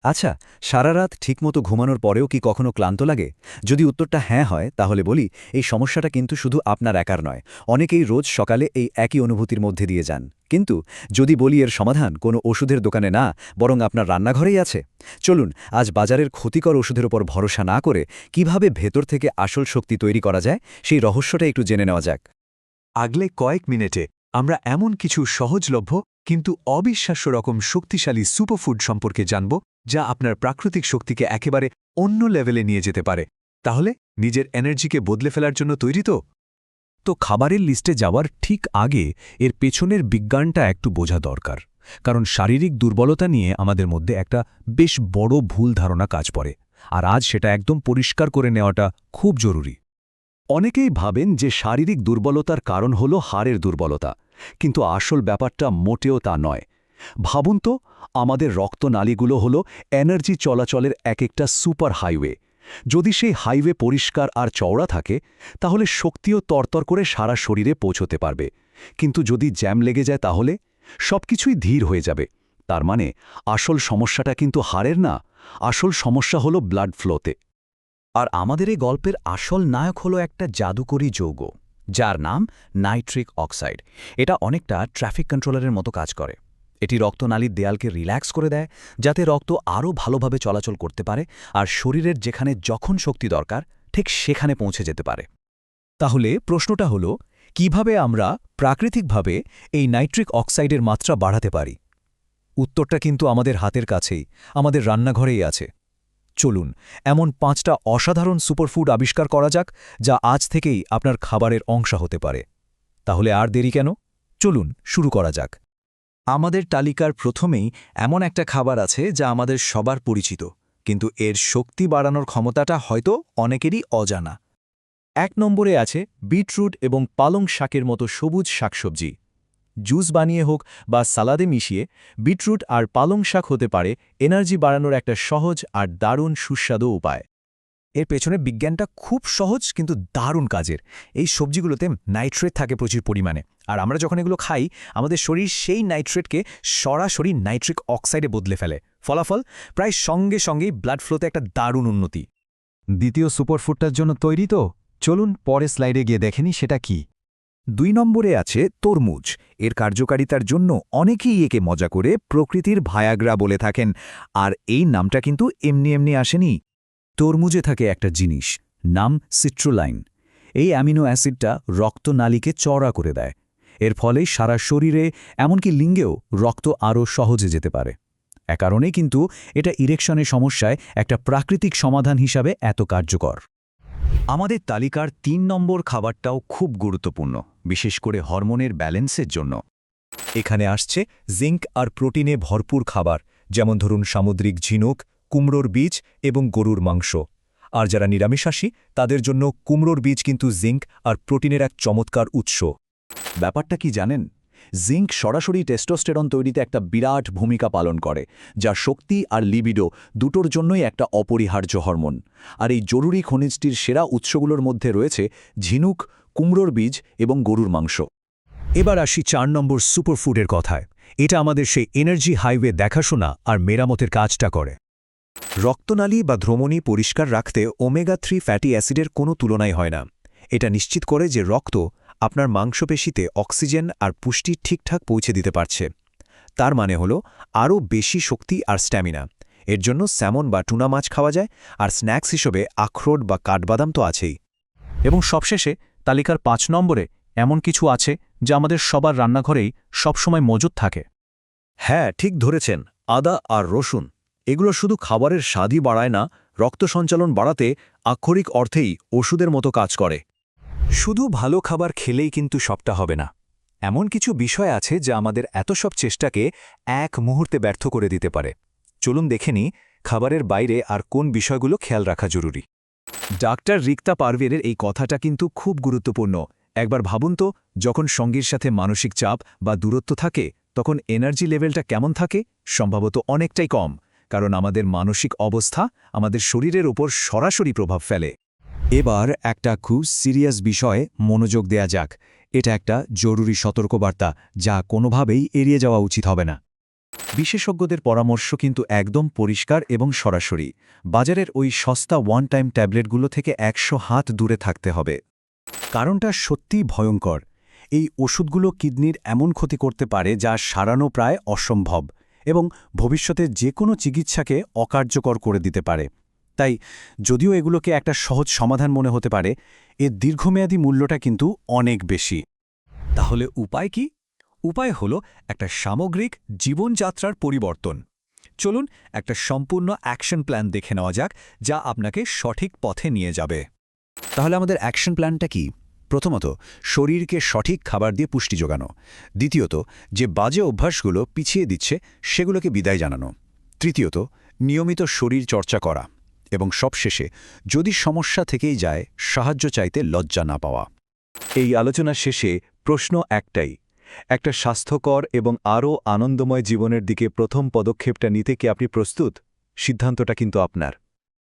আচ্ছা, সারা রাত ঠিকমতো ঘুমানোর পরেও কি কখনো ক্লান্ত লাগে? যদি উত্তরটা হ্যাঁ হয়, তাহলে বলি এই সমস্যাটা কিন্তু শুধু আপনার একার নয়। অনেকেই রোজ সকালে এই একই অনুভূতির মধ্যে দিয়ে যান। কিন্তু যদি বলি এর সমাধান কোনো ওষুধের দোকানে না, বরং আপনার রান্নাঘরেই আছে। চলুন আজ বাজারের ক্ষতিকর ওষুধের ওপর ভরসা না করে কিভাবে ভেতর থেকে আসল শক্তি তৈরি করা যায়, সেই রহস্যটা একটু জেনে নেওয়া যাক। আগলে কয়েক মিনিটে আমরা এমন কিছু সহজলভ্য কিন্তু অবিশ্বাস্য রকম শক্তিশালী সুপারফুড সম্পর্কে জানব যা আপনার প্রাকৃতিক শক্তিকে একেবারে অন্য লেভেলে নিয়ে যেতে পারে। তাহলে নিজের এনার্জিকে বদলে ফেলার জন্য তৈরি তো খাবারের লিস্টে যাওয়ার ঠিক আগে এর পেছনের বিজ্ঞানটা একটু বোঝা দরকার, কারণ শারীরিক দুর্বলতা নিয়ে আমাদের মধ্যে একটা বেশ বড় ভুল ধারণা কাজ করে, আর আজ সেটা একদম পরিষ্কার করে নেওয়াটা খুব জরুরি। অনেকেই ভাবেন যে শারীরিক দুর্বলতার কারণ হল হাড়ের দুর্বলতা, কিন্তু আসল ব্যাপারটা মোটেও তা নয়। ভাবুন তো, আমাদের রক্তনালীগুলো হল এনার্জি চলাচলের এক একটা সুপার হাইওয়ে। যদি সেই হাইওয়ে পরিষ্কার আর চওড়া থাকে, তাহলে শক্তিও তরতর করে সারা শরীরে পৌঁছতে পারবে। কিন্তু যদি জ্যাম লেগে যায়, তাহলে সবকিছুই ধীর হয়ে যাবে। তার মানে আসল সমস্যাটা কিন্তু হাড়ের না, আসল সমস্যা হল ব্লাড ফ্লোতে। আর আমাদের এই গল্পের আসল নায়ক হলো একটা জাদুকরী যৌগ, যার নাম নাইট্রিক অক্সাইড। এটা অনেকটা ট্রাফিক কন্ট্রোলারের মতো কাজ করে। এটি রক্তনালীর দেয়ালকে রিল্যাক্স করে দেয়, যাতে রক্ত আরও ভালোভাবে চলাচল করতে পারে আর শরীরের যেখানে যখন শক্তি দরকার ঠিক সেখানে পৌঁছে যেতে পারে। তাহলে প্রশ্নটা হলো, কিভাবে আমরা প্রাকৃতিকভাবে এই নাইট্রিক অক্সাইডের মাত্রা বাড়াতে পারি? উত্তরটা কিন্তু আমাদের হাতের কাছেই, আমাদের রান্নাঘরেই আছে। চলুন এমন 5টা অসাধারণ সুপারফুড আবিষ্কার করা যাক, যা আজ থেকেই আপনার খাবারের অংশ হতে পারে। তাহলে আর দেরি কেন, চলুন শুরু করা যাক। আমাদের তালিকার প্রথমেই এমন একটা খাবার আছে যা আমাদের সবার পরিচিত, কিন্তু এর শক্তি বাড়ানোর ক্ষমতাটা হয়তো অনেকেরই অজানা। 1 নম্বরে আছে বিটরুট এবং পালং শাকের মতো সবুজ শাকসবজি। জুস বানিয়ে হোক বা সালাদে মিশিয়ে, বিটরুট আর পালং শাক হতে পারে এনার্জি বাড়ানোর একটা সহজ আর দারুণ সুস্বাদু উপায়। এর পেছনে বিজ্ঞানটা খুব সহজ কিন্তু দারুণ কাজের। এই সবজিগুলোতে নাইট্রেট থাকে প্রচুর পরিমাণে, আর আমরা যখন এগুলো খাই, আমাদের শরীর সেই নাইট্রেটকে সরাসরি নাইট্রিক অক্সাইডে বদলে ফেলে। ফলাফল, প্রায় সঙ্গে সঙ্গেই ব্লাড ফ্লোতে একটা দারুণ উন্নতি। দ্বিতীয় সুপারফুডটার জন্য তৈরি তো? চলুন পরের স্লাইডে গিয়ে দেখেনি সেটা কি। 2 নম্বরে আছে তরমুজ। এর কার্যকারিতার জন্য অনেকেই একে মজা করে প্রকৃতির ভায়াগ্রা বলে থাকেন, আর এই নামটা কিন্তু এমনি এমনি আসেনি। তরমুজে থাকে একটা জিনিস, নাম সিট্রোলাইন। এই অ্যামিনো অ্যাসিডটা রক্তনালীকে চওড়া করে দেয়। এর ফলে সারা শরীরে, এমনকি লিঙ্গেও রক্ত আরও সহজে যেতে পারে। এ কারণেই কিন্তু এটা ইরেকশনের সমস্যায় একটা প্রাকৃতিক সমাধান হিসাবে এত কার্যকর। আমাদের তালিকার 3 নম্বর খাবারটাও খুব গুরুত্বপূর্ণ, বিশেষ করে হরমোনের ব্যালেন্সের জন্য। এখানে আসছে জিঙ্ক আর প্রোটিনে ভরপুর খাবার, যেমন ধরুন সামুদ্রিক ঝিনুক, কুমড়োর বীজ এবং গরুর মাংস। আর যারা নিরামিষাশী, তাদের জন্য কুমড়োর বীজ কিন্তু জিঙ্ক আর প্রোটিনের এক চমৎকার উৎস। ব্যাপারটা কি জানেন? জিঙ্ক সরাসরি টেস্টোস্টেরন তৈরিতে একটা বিরাট ভূমিকা পালন করে, যা শক্তি আর লিবিডো দুটোর জন্যই একটা অপরিহার্য হরমোন। আর এই জরুরি খনিজটির সেরা উৎসগুলোর মধ্যে রয়েছে ঝিনুক, কুমড়োর বীজ এবং গরুর মাংস। এবার আসি 4 নম্বর সুপারফুডের কথায়। এটা আমাদের সেই এনার্জি হাইওয়ে দেখাশোনা আর মেরামতের কাজটা করে। রক্তনালী বা ধমনী পরিষ্কার রাখতে ওমেগা-3 ফ্যাটি অ্যাসিডের কোনো তুলনাই হয় না। এটা নিশ্চিত করে যে রক্ত আপনার মাংসপেশিতে অক্সিজেন আর পুষ্টি ঠিকঠাক পৌঁছে দিতে পারছে। তার মানে হলো আরও বেশি শক্তি আর স্ট্যামিনা। এর জন্য স্যামন বা টুনা মাছ খাওয়া যায়, আর স্ন্যাক্স হিসেবে আখরোট বা কাঠবাদাম তো আছেই। এবং সবশেষে তালিকার 5 নম্বরে এমন কিছু আছে যা আমাদের সবার রান্নাঘরেই সবসময় মজুদ থাকে। হ্যাঁ, ঠিক ধরেছেন, আদা আর রসুন। এগুলো শুধু খাবারের স্বাদই বাড়ায় না, রক্ত সঞ্চালন বাড়াতে আক্ষরিক অর্থেই ওষুধের মতো কাজ করে। শুধু ভালো খাবার খেলেই কিন্তু সবটা হবে না। এমন কিছু বিষয় আছে যা আমাদের এত সব চেষ্টাকে এক মুহূর্তে ব্যর্থ করে দিতে পারে। চলুন দেখে নিই খাবারের বাইরে আর কোন বিষয়গুলো খেয়াল রাখা জরুরি। ডাক্তার রিক্তা পারভেরের এই কথাটা কিন্তু খুব গুরুত্বপূর্ণ। একবার ভাবুন তো, যখন সঙ্গীর সাথে মানসিক চাপ বা দূরত্ব থাকে, তখন এনার্জি লেভেলটা কেমন থাকে? সম্ভবত অনেকটাই কম, কারণ আমাদের মানসিক অবস্থা আমাদের শরীরের ওপর সরাসরি প্রভাব ফেলে। এবার একটা খুব সিরিয়াস বিষয়ে মনোযোগ দেয়া যাক। এটা একটা জরুরি সতর্কবার্তা, যা কোনোভাবেই এড়িয়ে যাওয়া উচিত হবে না। বিশেষজ্ঞদের পরামর্শ কিন্তু একদম পরিষ্কার এবং সরাসরি। বাজারের ওই সস্তা ওয়ান টাইম ট্যাবলেটগুলো থেকে 100 হাত দূরে থাকতে হবে। কারণটা সত্যিই ভয়ঙ্কর। এই ওষুধগুলো কিডনির এমন ক্ষতি করতে পারে যা সারানো প্রায় অসম্ভব এবং ভবিষ্যতে যে কোনো চিকিৎসাকে অকার্যকর করে দিতে পারে। তাই যদিও এগুলোকে একটা সহজ সমাধান মনে হতে পারে, এর দীর্ঘমেয়াদী মূল্যটা কিন্তু অনেক বেশি। তাহলে উপায় কি? উপায় হল একটা সামগ্রিক জীবনযাত্রার পরিবর্তন। চলুন একটা সম্পূর্ণ অ্যাকশন প্ল্যান দেখে নেওয়া যাক, যা আপনাকে সঠিক পথে নিয়ে যাবে। তাহলে আমাদের অ্যাকশন প্ল্যানটা কি? প্রথমত, শরীরকে সঠিক খাবার দিয়ে পুষ্টি যোগানো। দ্বিতীয়ত, যে বাজে অভ্যাসগুলো পিছিয়ে দিচ্ছে সেগুলোকে বিদায় জানানো। তৃতীয়ত, নিয়মিত শরীর চর্চা করা। এবং সবশেষে, যদি সমস্যা থেকেই যায়, সাহায্য চাইতে লজ্জা না পাওয়া। এই আলোচনা শেষে প্রশ্ন একটাই, একটা স্বাস্থ্যকর এবং আরও আনন্দময় জীবনের দিকে প্রথম পদক্ষেপটা নিতে কি আপনি প্রস্তুত? সিদ্ধান্তটা কিন্তু আপনার।